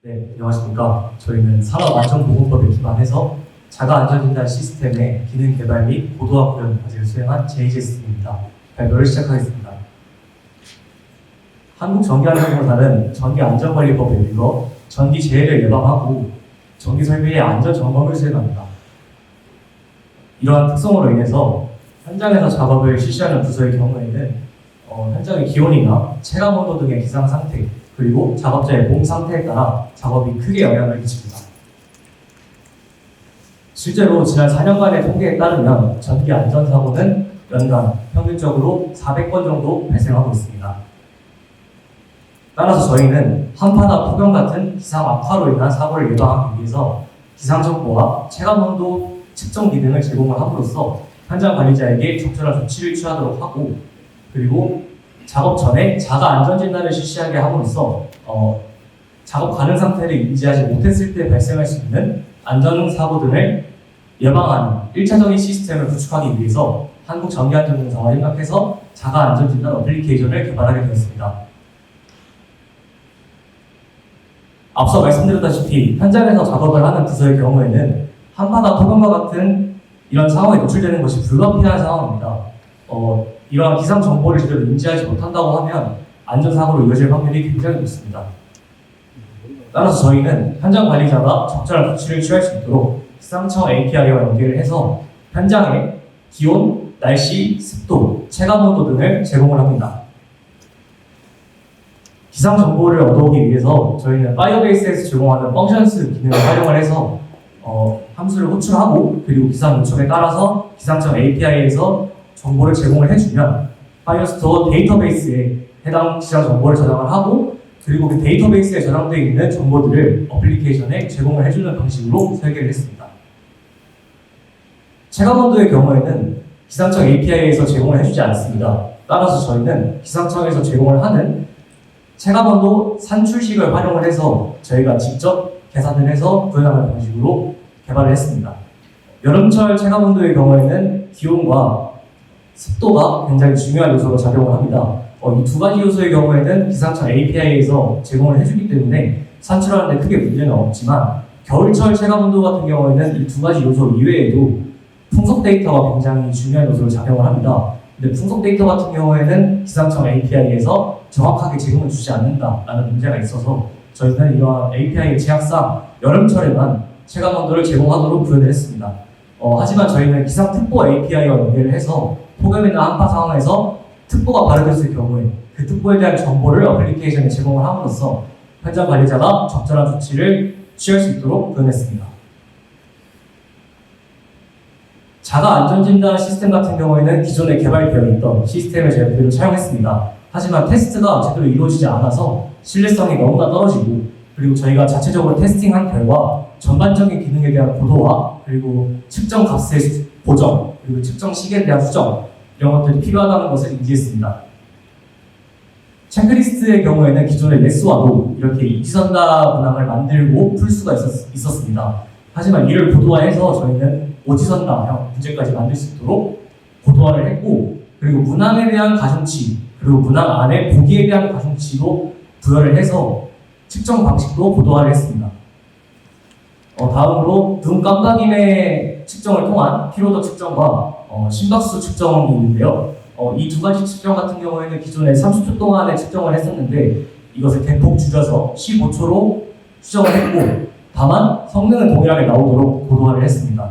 네, 안녕하십니까. 저희는 산업안전보건법에 기반해서 자가안전진단 시스템의 기능 개발 및 고도화 구현 과제를 수행한 JGS입니다. 발표를 시작하겠습니다. 한국전기안전공사는 전기안전관리법에 의거 전기 재해를 예방하고 전기 설비의 안전 점검을 수행합니다. 이러한 특성으로 인해서 현장에서 작업을 실시하는 부서의 경우에는 현장의 기온이나 체감 온도 등의 기상 상태, 그리고 작업자의 몸 상태에 따라 작업이 크게 영향을 미칩니다. 실제로 지난 4년간의 통계에 따르면 전기 안전사고는 연간 평균적으로 400건 정도 발생하고 있습니다. 따라서 저희는 한파나 폭염 같은 기상 악화로 인한 사고를 예방하기 위해서 기상정보와 체감온도 측정 기능을 제공을 함으로써 현장 관리자에게 적절한 조치를 취하도록 하고, 그리고 작업 전에 자가 안전진단을 실시하게 함으로써 작업 가능 상태를 인지하지 못했을 때 발생할 수 있는 안전사고 등을 예방하는 1차적인 시스템을 구축하기 위해서 한국전기안전공사와 협력해서 자가 안전진단 어플리케이션을 개발하게 되었습니다. 앞서 말씀드렸다시피 현장에서 작업을 하는 부서의 경우에는 한파나 폭염과 같은 이런 상황에 노출되는 것이 불가피한 상황입니다. 이러한 기상 정보를 제대로 인지하지 못한다고 하면 안전사고로 이어질 확률이 굉장히 높습니다. 따라서 저희는 현장 관리자가 적절한 조치를 취할 수 있도록 기상청 API와 연계를 해서 현장의 기온, 날씨, 습도, 체감온도 등을 제공을 합니다. 기상 정보를 얻어오기 위해서 저희는 파이어베이스에서 제공하는 펑션스 기능을 활용을 해서 함수를 호출하고, 그리고 기상 요청에 따라서 기상청 API에서 정보를 제공을 해주면 파이어스토어 데이터베이스에 해당 기상 정보를 저장을 하고, 그리고 그 데이터베이스에 저장되어 있는 정보들을 어플리케이션에 제공을 해주는 방식으로 설계를 했습니다. 체감온도의 경우에는 기상청 API에서 제공을 해주지 않습니다. 따라서 저희는 기상청에서 제공을 하는 체감온도 산출식을 활용을 해서 저희가 직접 계산을 해서 구현하는 방식으로 개발을 했습니다. 여름철 체감온도의 경우에는 기온과 습도가 굉장히 중요한 요소로 작용을 합니다. 이 두 가지 요소의 경우에는 기상청 API에서 제공을 해주기 때문에 산출하는 데 크게 문제는 없지만, 겨울철 체감온도 같은 경우에는 이 두 가지 요소 이외에도 풍속 데이터가 굉장히 중요한 요소로 작용을 합니다. 근데 풍속 데이터 같은 경우에는 기상청 API에서 정확하게 제공을 주지 않는다라는 문제가 있어서 저희는 이러한 API의 제약상 여름철에만 체감온도를 제공하도록 구현을 했습니다. 하지만 저희는 기상특보 API와 연계를 해서 폭염이나 한파 상황에서 특보가 발효됐을 경우에 그 특보에 대한 정보를 어플리케이션에 제공을 함으로써 현장 관리자가 적절한 조치를 취할 수 있도록 구현했습니다. 자가 안전진단 시스템 같은 경우에는 기존에 개발되어 있던 시스템을 저희가 그대로 사용했습니다. 하지만 테스트가 제대로 이루어지지 않아서 신뢰성이 너무나 떨어지고, 그리고 저희가 자체적으로 테스팅한 결과 전반적인 기능에 대한 고도화, 그리고 측정 값의 보정, 그리고 측정 시기에 대한 수정, 이런 것들이 필요하다는 것을 인지했습니다. 체크리스트의 경우에는 기존의 레스와도 이렇게 이지선다 문항을 만들고 풀 수가 있었습니다. 하지만 이를 고도화해서 저희는 오지선다형 문제까지 만들 수 있도록 고도화를 했고, 그리고 문항에 대한 가중치, 그리고 문항 안에 보기에 대한 가중치도 부여를 해서 측정 방식도 고도화를 했습니다. 다음으로 눈 깜빡임의 측정을 통한 피로도 측정과 심박수 측정이 있는데요. 이 두 가지 측정 같은 경우에는 기존에 30초 동안에 측정을 했었는데 이것을 대폭 줄여서 15초로 수정을 했고, 다만 성능은 동일하게 나오도록 고도화를 했습니다.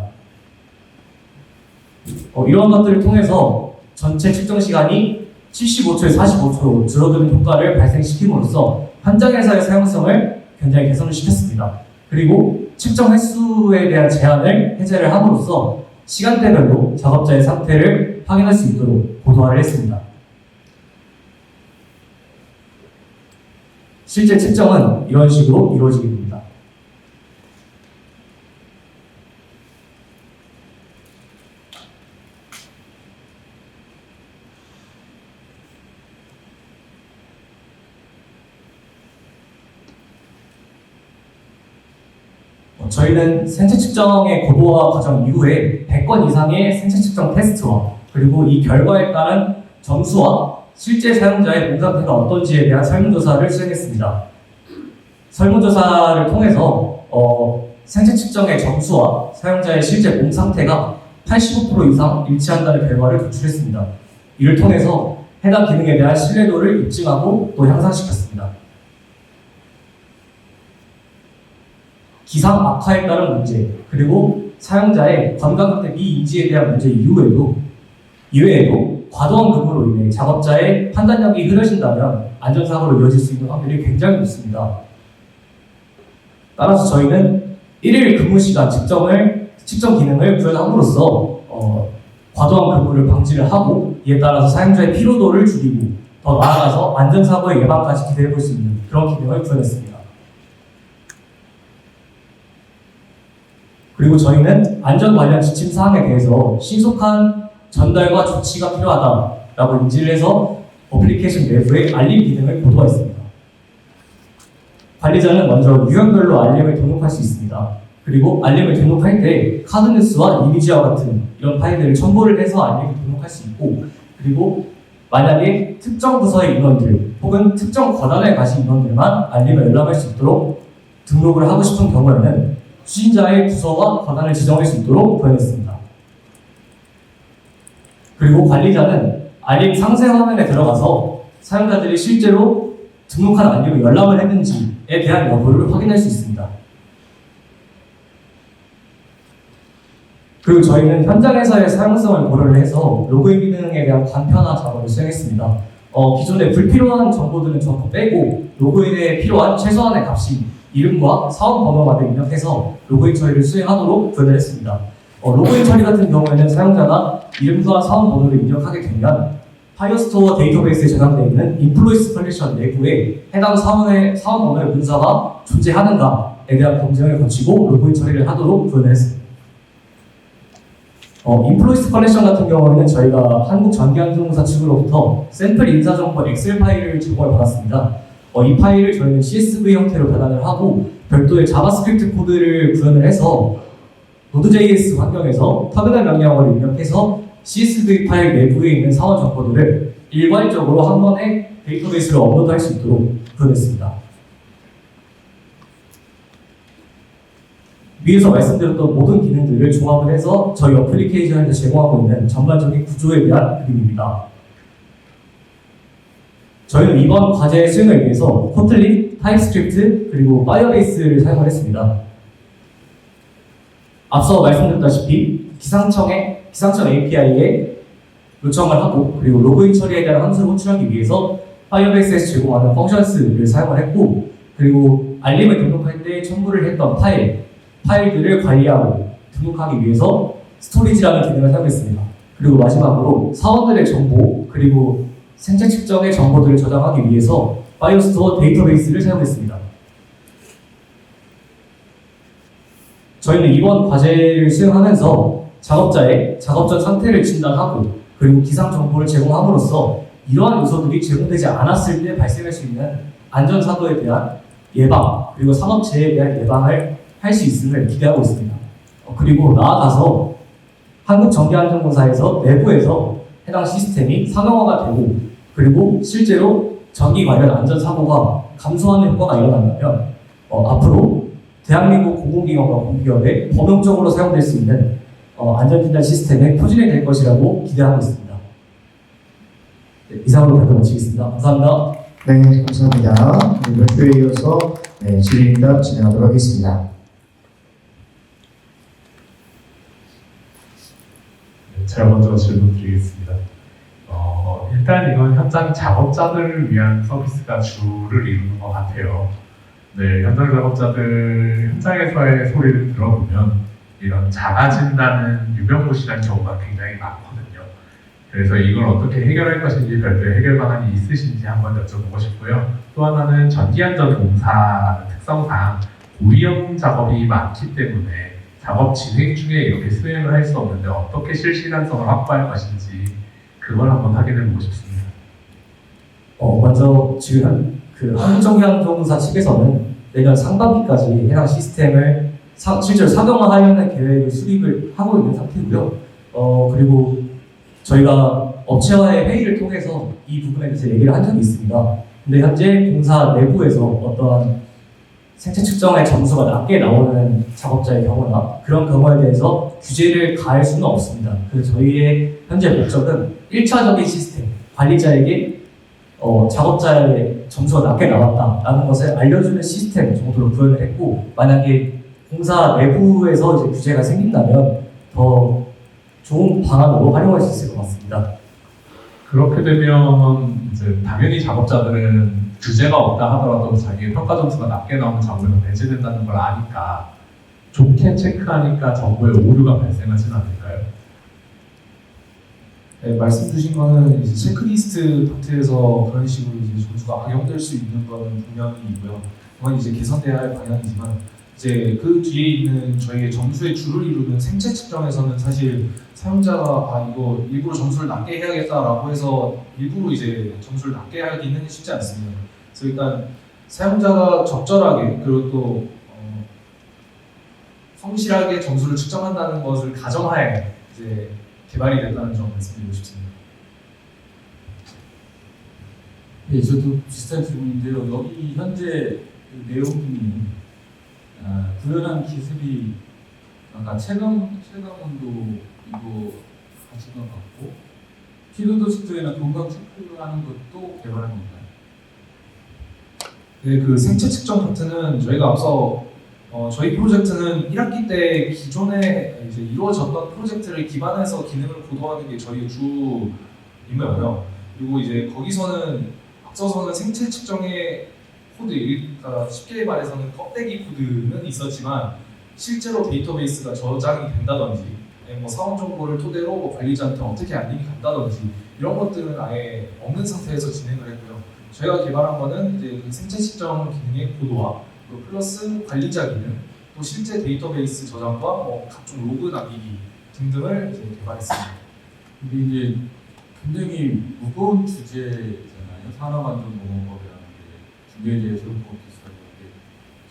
이러한 것들을 통해서 전체 측정 시간이 75초에 45초로 줄어드는 효과를 발생시킴으로써 현장에서의 사용성을 굉장히 개선을 시켰습니다. 그리고 측정 횟수에 대한 제한을 해제를 함으로써 시간대별로 작업자의 상태를 확인할 수 있도록 고도화를 했습니다. 실제 측정은 이런 식으로 이루어지게 됩니다. 저희는 생체 측정의 고도화 과정 이후에 100건 이상의 생체 측정 테스트와, 그리고 이 결과에 따른 점수와 실제 사용자의 몸 상태가 어떤지에 대한 설문조사를 수행했습니다. 설문조사를 통해서 생체 측정의 점수와 사용자의 실제 몸 상태가 85% 이상 일치한다는 결과를 도출했습니다. 이를 통해서 해당 기능에 대한 신뢰도를 입증하고 또 향상시켰습니다. 기상 악화에 따른 문제, 그리고 사용자의 건강 상태 미인지에 대한 문제 이외에도 과도한 근무로 인해 작업자의 판단력이 흐려진다면 안전사고로 이어질 수 있는 확률이 굉장히 높습니다. 따라서 저희는 1일 근무시간 측정 기능을 구현함으로써 과도한 근무를 방지를 하고 이에 따라서 사용자의 피로도를 줄이고 더 나아가서 안전사고의 예방까지 기대해 볼 수 있는 그런 기능을 구현했습니다. 그리고 저희는 안전 관련 지침 사항에 대해서 신속한 전달과 조치가 필요하다라고 인지를 해서 어플리케이션 내부에 알림 기능을 보도했습니다. 관리자는 먼저 유형별로 알림을 등록할 수 있습니다. 그리고 알림을 등록할 때 카드 뉴스와 이미지와 같은 이런 파일들을 첨부를 해서 알림을 등록할 수 있고, 그리고 만약에 특정 부서의 인원들 혹은 특정 권한을 가진 인원들만 알림을 열람할 수 있도록 등록을 하고 싶은 경우에는 수신자의 부서와 권한을 지정할 수 있도록 구현했습니다. 그리고 관리자는 알림 상세 화면에 들어가서 사용자들이 실제로 등록한 알림을 열람을 했는지에 대한 여부를 확인할 수 있습니다. 그리고 저희는 현장에서의 사용성을 고려를 해서 로그인 기능에 대한 간편화 작업을 수행했습니다. 기존에 불필요한 정보들은 전부 빼고 로그인에 필요한 최소한의 값이 이름과 사원 번호만 입력해서 로그인 처리를 수행하도록 구현을 했습니다. 로그인 처리 같은 경우에는 사용자가 이름과 사원 번호를 입력하게 되면 파이어스토어 데이터베이스에 저장되어 있는 인플로이스 컬렉션 내부에 해당 사원 번호의 문서가 존재하는가에 대한 검증을 거치고 로그인 처리를 하도록 구현을 했습니다. 인플로이스 컬렉션 같은 경우에는 저희가 한국전기안전공사 측으로부터 샘플 인사정보 엑셀 파일을 제공을 받았습니다. 이 파일을 저희는 CSV 형태로 변환을 하고 별도의 자바스크립트 코드를 구현을 해서 Node.js 환경에서 터미널 명령어를 입력해서 CSV 파일 내부에 있는 사원 정보들을 일괄적으로 한 번에 데이터베이스로 업로드할 수 있도록 구현했습니다. 위에서 말씀드렸던 모든 기능들을 종합을 해서 저희 어플리케이션에서 제공하고 있는 전반적인 구조에 대한 그림입니다. 저희는 이번 과제 수행을 위해서 코틀린, 타입스크립트, 그리고 파이어베이스를 사용을 했습니다. 앞서 말씀드렸다시피 기상청 API에 요청을 하고 그리고 로그인 처리에 대한 함수를 호출하기 위해서 파이어베이스에서 제공하는 펑션스를 사용을 했고, 그리고 알림을 등록할 때 첨부를 했던 파일들을 관리하고 등록하기 위해서 스토리지라는 기능을 사용했습니다. 그리고 마지막으로 사원들의 정보 그리고 생체 측정의 정보들을 저장하기 위해서 파이어스토어 데이터베이스를 사용했습니다. 저희는 이번 과제를 수행하면서 작업자의 작업 전 상태를 진단하고 그리고 기상 정보를 제공함으로써 이러한 요소들이 제공되지 않았을 때 발생할 수 있는 안전사고에 대한 예방 그리고 산업재해에 대한 예방을 할 수 있음을 기대하고 있습니다. 그리고 나아가서 한국전기안전공사에서 내부에서 해당 시스템이 상용화가 되고 그리고 실제로 전기 관련 안전사고가 감소하는 효과가 일어난다면 앞으로 대한민국 공공기관과 공기업에 범용적으로 사용될 수 있는 안전진단 시스템의 표준이 될 것이라고 기대하고 있습니다. 네, 이상으로 발표 마치겠습니다. 감사합니다. 네, 감사합니다. 발표에 이어서 질의응답 진행하도록 하겠습니다. 제가 먼저 질문 드리겠습니다. 일단 이건 현장 작업자들을 위한 서비스가 주를 이루는 것 같아요. 네, 현장 작업자들 현장에서의 소리를 들어보면 이런 작아진다는 유명무실한 경우가 굉장히 많거든요. 그래서 이걸 어떻게 해결할 것인지 별도의 해결 방안이 있으신지 한번 여쭤보고 싶고요. 또 하나는 전기안전공사 특성상 고위험 작업이 많기 때문에 작업 진행 중에 이렇게 수행을 할 수 없는데 어떻게 실시간성을 확보할 것인지 그걸 한번 확인해 보고 싶습니다. 먼저 지금 한국전기안전공사 측에서는 내년 상반기까지 해당 시스템을 실제로 상용화하려는 계획을 수립을 하고 있는 상태고요. 그리고 저희가 업체와의 회의를 통해서 이 부분에 대해서 얘기를 한 적이 있습니다. 근데 현재 공사 내부에서 어떠한 생체 측정의 점수가 낮게 나오는 작업자의 경우나 그런 경우에 대해서 규제를 가할 수는 없습니다. 그래서 저희의 현재 목적은 1차적인 시스템, 관리자에게 작업자의 점수가 낮게 나왔다라는 것을 알려주는 시스템 정도로 구현을 했고, 만약에 공사 내부에서 이제 규제가 생긴다면 더 좋은 방안으로 활용할 수 있을 것 같습니다. 그렇게 되면 이제 당연히 작업자들은 규제가 없다 하더라도 자기의 평가 점수가 낮게 나오는 작업에서 배제된다는 걸 아니까 좋게 체크하니까 정보에 오류가 발생하지는 않을까요? 네, 말씀 주신 거는 이제 체크리스트 파트에서 그런 식으로 이제 점수가 악용될 수 있는 거는 분명히 있고요. 그건 이제 개선돼야 할 방향이지만, 이제 그 뒤에 있는 저희의 점수의 주를 이루는 생체 측정에서는 사실 사용자가 이거 일부러 점수를 낮게 해야겠다라고 해서 일부러 이제 점수를 낮게 하기는 쉽지 않습니다. 그래서 일단 사용자가 적절하게 그리고 또 성실하게 점수를 측정한다는 것을 가정하에 이제 개발이 됐다는 점 말씀드리고 싶습니다. 네, 저도 비슷한 질문인데요. 여기 현재 그 내용이 구현한 기술이 아까 체감 온도 이거 하신 것 같고 피로도 측정이나 건강 체크하는 것도 개발한 건가요? 네, 그 생체 측정 파트는 저희가 앞서 저희 프로젝트는 1학기 때 기존에 이제 이루어졌던 프로젝트를 기반해서 기능을 고도하는 게 저희의 주 임무였고요. 그리고 이제 거기서는 앞서서는 생체 측정의 코드, 그러니까 쉽게 말해서는 껍데기 코드는 있었지만 실제로 데이터베이스가 저장이 된다든지 뭐 사원 정보를 토대로 뭐 관리자한테 어떻게 알림이 간다든지 이런 것들은 아예 없는 상태에서 진행을 했고요. 저희가 개발한 거는 이제 그 생체 측정 기능의 고도화, 또 플러스 관리자 기능, 또 실제 데이터베이스 저장과 뭐 각종 로그 남기기 등등을 이제 개발했습니다. 이게 이제 굉장히 무거운 주제잖아요. 산업안전보건법이라는 게 중개재해소법 비슷하게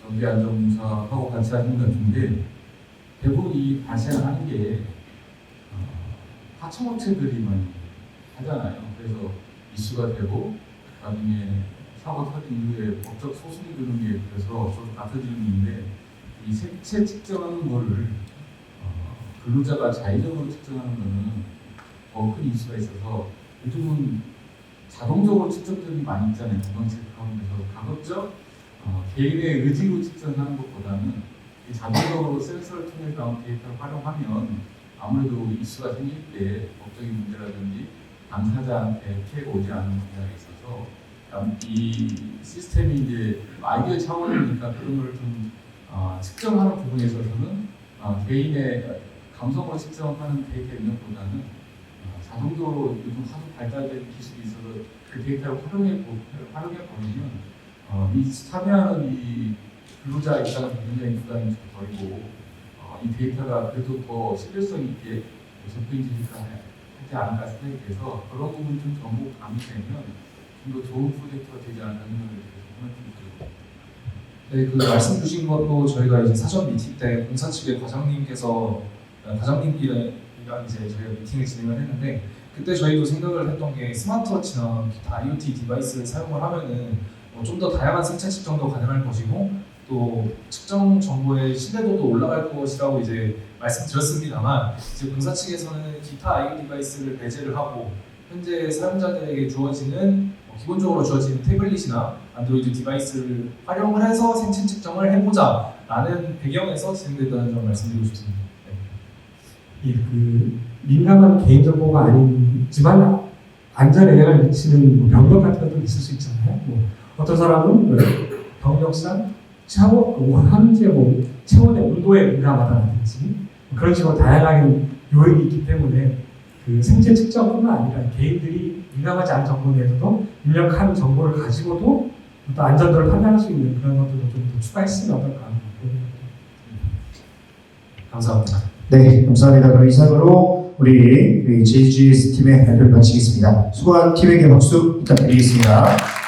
전기안전공사하고 같이 하는 것 같은데 대부분 이 발생하는 게 하청업체들이 많이 하잖아요. 그래서 이슈가 되고 나중에 사고 터진 이후에 법적 소송이 드는 게 그래서 저도 같은 질문인데 이 생체 측정하는 거를 근로자가 자의적으로 측정하는 거는 더 큰 이슈가 있어서 요즘은 자동적으로 측정들이 많이 있잖아요. 건강 체크하면서 가급적 개인의 의지로 측정하는 것보다는 이 자동적으로 센서를 통해 나온 데이터를 활용하면 아무래도 이슈가 생길 때 법적인 문제라든지 당사자한테 피해가 오지 않는 문제가 있어서 이 시스템이 이제 아이디어 차원이니까 그런 걸 좀 측정하는 부분에 있어서는 개인의 감성으로 측정하는 데이터 입력보다는 자동적으로 요즘 하도 발달된 기술이 있어서 그 데이터를 활용해 버리면 이 참여하는 이 근로자 입장에서 굉장히 부담이 좀 덜고 이 데이터가 그래도 더 신뢰성 있게 접근되니까 하지 않을까 생각이 돼서 그런 부분 좀 전부 가미되면 좀 더 좋은 프로젝트가 되지 않을까 생각이 들어요. 네, 그 말씀 주신 것도 저희가 이제 사전 미팅 때 공사 측의 과장님이랑 이제 저희가 미팅을 진행을 했는데 그때 저희도 생각을 했던 게 스마트워치나 기타 IoT 디바이스를 사용을 하면은 좀 더 다양한 생체 측정도 가능할 것이고 또 측정 정보의 신뢰도도 올라갈 것이라고 이제 말씀드렸습니다만 이제 공사 측에서는 기타 IoT 디바이스를 배제를 하고 현재 사용자들에게 기본적으로 주어진 태블릿이나 안드로이드 디바이스를 활용을 해서 생체 측정을 해보자라는 배경에서 진행된다는 점 말씀드리고 싶습니다. 예, 그 민감한 개인정보가 아니지만 안전에 영향을 미치는 병력 같은 것도 있을 수 있잖아요. 어떤 사람은 병력상 현재 체온의 온도에 민감하다든지 그런 식으로 다양한 요인이 있기 때문에 그 생체 측정뿐만 아니라 개인들이 민감하지 않은 정보에 대해서도 입력한 정보를 가지고도 또 안전도를 판단할 수 있는 그런 것들도 좀 더 추가했으면 어떨까 하는 감사합니다. 네, 감사합니다. 그럼 이상으로 우리 JGS 팀의 발표를 마치겠습니다. 수고한 팀에게 박수 부탁드리겠습니다.